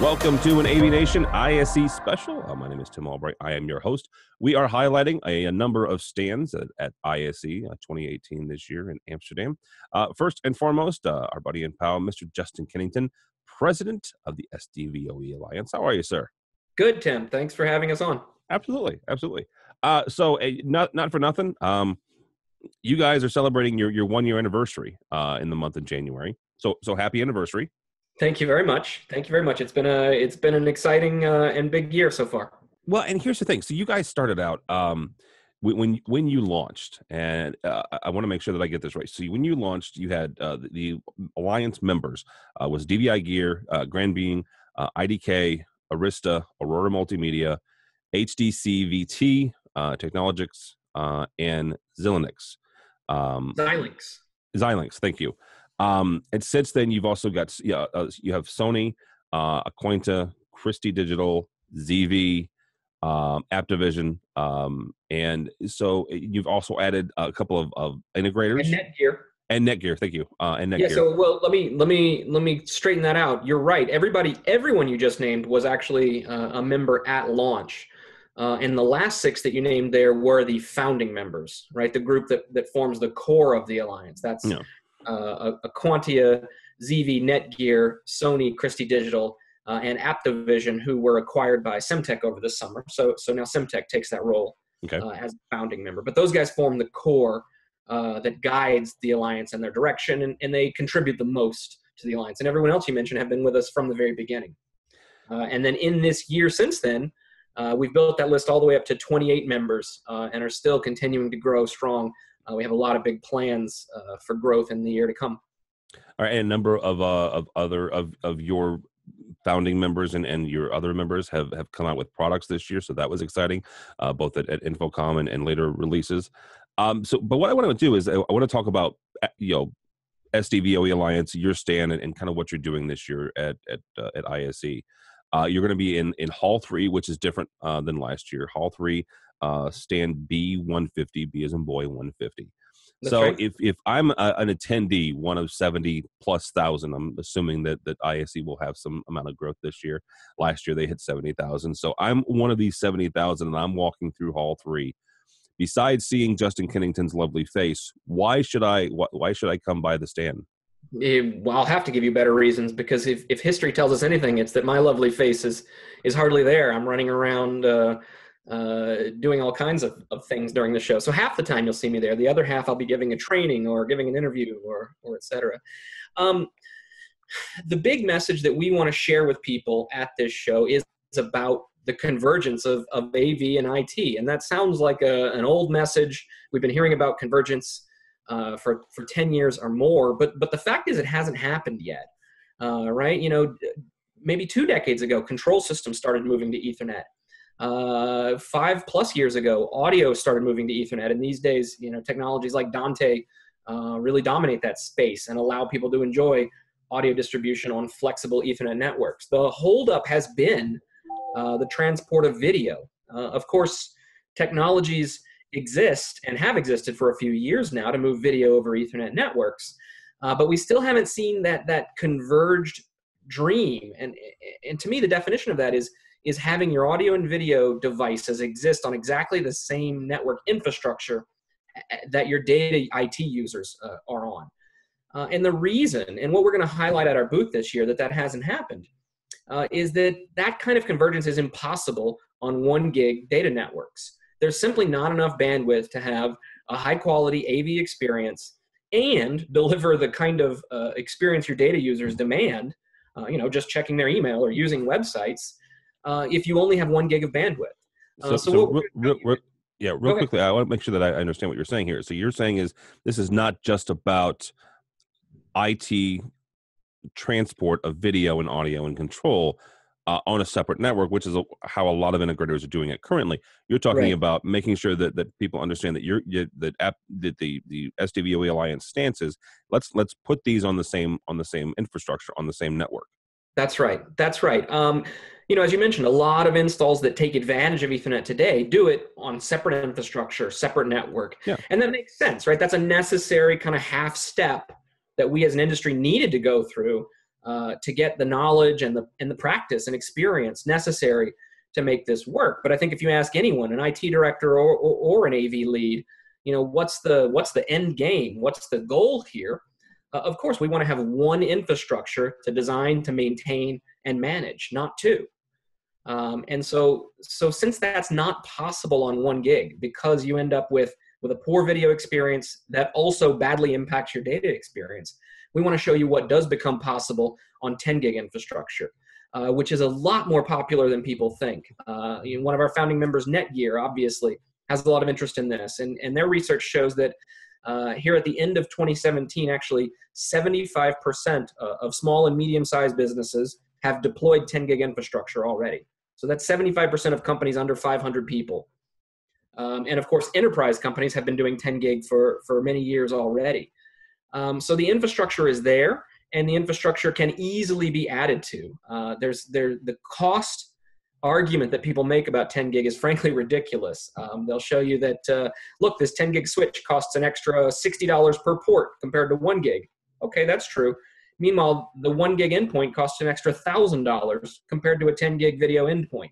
Welcome to an AVNation ISE special. My name is Tim Albright. I am your host. We are highlighting a number of stands at ISE 2018 this year in Amsterdam. First and foremost, our buddy and pal, Mr. Justin Kennington, president of the SDVoE Alliance. How are you, sir? Good, Tim. Thanks for having us on. Absolutely, absolutely. So, not for nothing, you guys are celebrating your 1 year anniversary in the month of January. So happy anniversary. Thank you very much. Thank you very much. It's been an exciting and big year so far. Well, and here's the thing. So you guys started out when you launched, and I want to make sure that I get this right. So when you launched, you had the Alliance members was DVI Gear, Grand Being, IDK, Arista, Aurora Multimedia, HDC VT, Technologics, and Xilinx. Xilinx. Thank you. And since then, you've also got you have Sony, Aquanta, Christie Digital, ZV, AppDivision, and so you've also added a couple of integrators and Netgear. Thank you. And Netgear. Yeah. So let me straighten that out. You're right. Everyone you just named was actually a member at launch. And the last six that you named there were the founding members, right? The group that forms the core of the alliance. That's Aquantia, ZV, Netgear, Sony, Christie Digital, and AppDivision, who were acquired by Semtech over the summer. So now Semtech takes that role as a founding member. But those guys form the core that guides the alliance and their direction, and they contribute the most to the alliance. And everyone else you mentioned have been with us from the very beginning. And then in this year since then, we've built that list all the way up to 28 members and are still continuing to grow strong. We have a lot of big plans for growth in the year to come. All right, and a number of your founding members and your other members have come out with products this year, so that was exciting, both at Infocom and later releases. But what I want to do is I want to talk about SDVoE Alliance, your stand, and kind of what you're doing this year at ISE. You're going to be in Hall 3, which is different than last year. Hall 3, stand B150, B as in boy 150. That's so right. If I'm an attendee, one of 70,000+, I'm assuming that ISE will have some amount of growth this year. Last year they hit 70,000. So I'm one of these 70,000, and I'm walking through Hall 3. Besides seeing Justin Kennington's lovely face, why should I come by the stand? Well, I'll have to give you better reasons, because if history tells us anything, it's that my lovely face is hardly there. I'm running around doing all kinds of things during the show. So half the time you'll see me there. The other half I'll be giving a training or giving an interview or et cetera. The big message that we want to share with people at this show is about the convergence of AV and IT. And that sounds like an old message. We've been hearing about convergence for 10 years or more, but the fact is it hasn't happened yet, right? Maybe 2 decades ago, control systems started moving to Ethernet. 5+ years ago, audio started moving to Ethernet, and these days, technologies like Dante really dominate that space and allow people to enjoy audio distribution on flexible Ethernet networks. The holdup has been the transport of video. Of course, technologies exist and have existed for a few years now to move video over Ethernet networks, but we still haven't seen that converged dream. And to me, the definition of that is having your audio and video devices exist on exactly the same network infrastructure that your data IT users are on. And the reason, and what we're going to highlight at our booth this year that hasn't happened, is that kind of convergence is impossible on 1 gig data networks. There's simply not enough bandwidth to have a high-quality AV experience and deliver the kind of experience your data users demand, just checking their email or using websites, if you only have 1 gig of bandwidth. Real quickly, I want to make sure that I understand what you're saying here. So you're saying this is not just about IT transport of video and audio and control on a separate network, which is how a lot of integrators are doing it currently. You're talking about making sure that people understand that the SDVoE Alliance stance is let's put these on the same infrastructure, on the same network. That's right. As you mentioned, a lot of installs that take advantage of Ethernet today do it on separate infrastructure, separate network. Yeah. And that makes sense, right? That's a necessary kind of half step that we as an industry needed to go through to get the knowledge and the practice and experience necessary to make this work. But I think if you ask anyone, an IT director or an AV lead, what's the end game? What's the goal here? Of course, we want to have one infrastructure to design, to maintain, and manage, not two. And so since that's not possible on 1 gig, because you end up with a poor video experience that also badly impacts your data experience, we want to show you what does become possible on 10 gig infrastructure, which is a lot more popular than people think. One of our founding members, Netgear, obviously, has a lot of interest in this. And their research shows that here at the end of 2017, actually 75% of small and medium-sized businesses have deployed 10 gig infrastructure already. So that's 75% of companies under 500 people. And of course, enterprise companies have been doing 10 gig for many years already. So the infrastructure is there, and the infrastructure can easily be added to. The cost argument that people make about 10 gig is frankly ridiculous. They'll show you that, look, this 10 gig switch costs an extra $60 per port compared to 1 gig. Okay, that's true. Meanwhile, the 1 gig endpoint costs an extra $1,000 compared to a 10 gig video endpoint.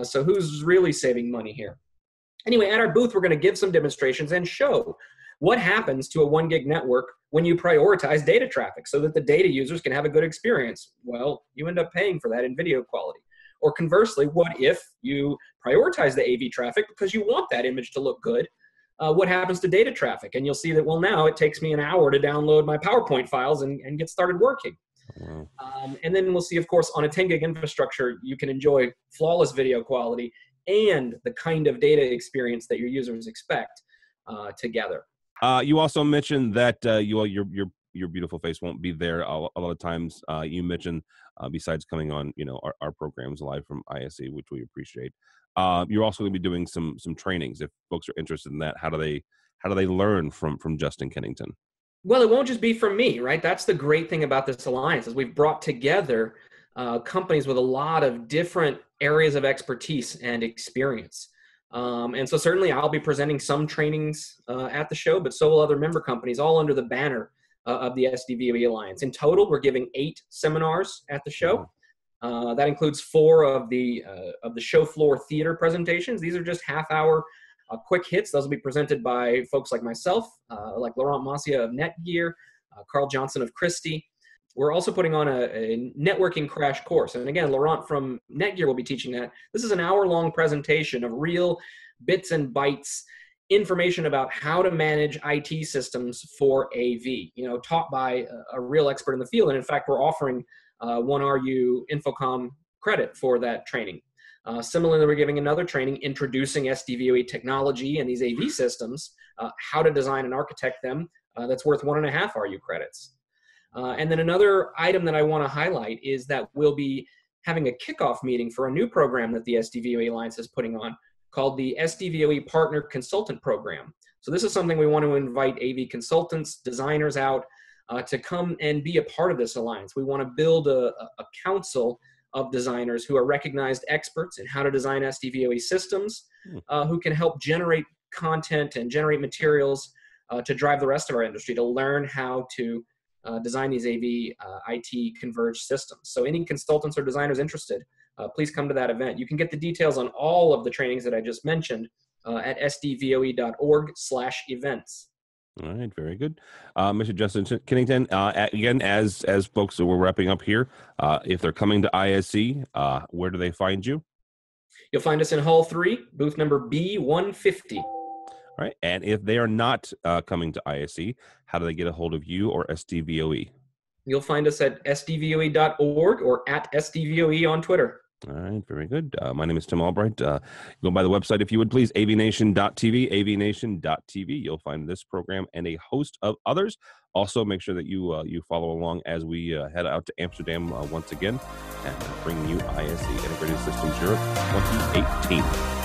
So who's really saving money here? Anyway, at our booth, we're going to give some demonstrations and show what happens to a 1 gig network when you prioritize data traffic so that the data users can have a good experience. Well, you end up paying for that in video quality. Or conversely, what if you prioritize the AV traffic because you want that image to look good? What happens to data traffic? And you'll see that, well, now it takes me an hour to download my PowerPoint files and get started working. Wow. And then we'll see, of course, on a 10 gig infrastructure, you can enjoy flawless video quality and the kind of data experience that your users expect together. You also mentioned that your beautiful face won't be there a lot of times. You mentioned besides coming on our programs live from ISE, which we appreciate. You're also going to be doing some trainings. If folks are interested in that, how do they learn from Justin Kennington? Well, it won't just be from me, right? That's the great thing about this alliance is we've brought together companies with a lot of different areas of expertise and experience. And so certainly I'll be presenting some trainings at the show, but so will other member companies, all under the banner of the SDVoE Alliance. In total, we're giving 8 seminars at the show. That includes 4 of the show floor theater presentations. These are just half-hour quick hits. Those will be presented by folks like myself, like Laurent Massia of Netgear, Carl Johnson of Christie. We're also putting on a networking crash course. And again, Laurent from Netgear will be teaching that. This is an hour-long presentation of real bits and bytes information about how to manage IT systems for AV, taught by a real expert in the field. And in fact, we're offering 1RU Infocom credit for that training. Similarly, we're giving another training introducing SDVoE technology and these AV systems, how to design and architect them, that's worth 1.5 RU credits. And then another item that I want to highlight is that we'll be having a kickoff meeting for a new program that the SDVoE Alliance is putting on called the SDVoE Partner Consultant Program. So this is something we want to invite AV consultants, designers out to come and be a part of this alliance. We want to build a council of designers who are recognized experts in how to design SDVoE systems, who can help generate content and generate materials to drive the rest of our industry to learn how to design these AV IT converged systems. So any consultants or designers interested, please come to that event. You can get the details on all of the trainings that I just mentioned at sdvoe.org/events. All right, very good. Mr. Justin Kennington, again, as folks, so we're wrapping up here, if they're coming to ISE, where do they find you? You'll find us in Hall 3, booth number B150. All right, and if they are not coming to ISE, how do they get a hold of you or SDVoE? You'll find us at sdvoe.org or at SDVoE on Twitter. All right, very good. My name is Tim Albright. Go by the website, if you would please, AVNation.tv, AVNation.tv. You'll find this program and a host of others. Also, make sure that you follow along as we head out to Amsterdam once again and bring you ISE Integrated Systems Europe 2018.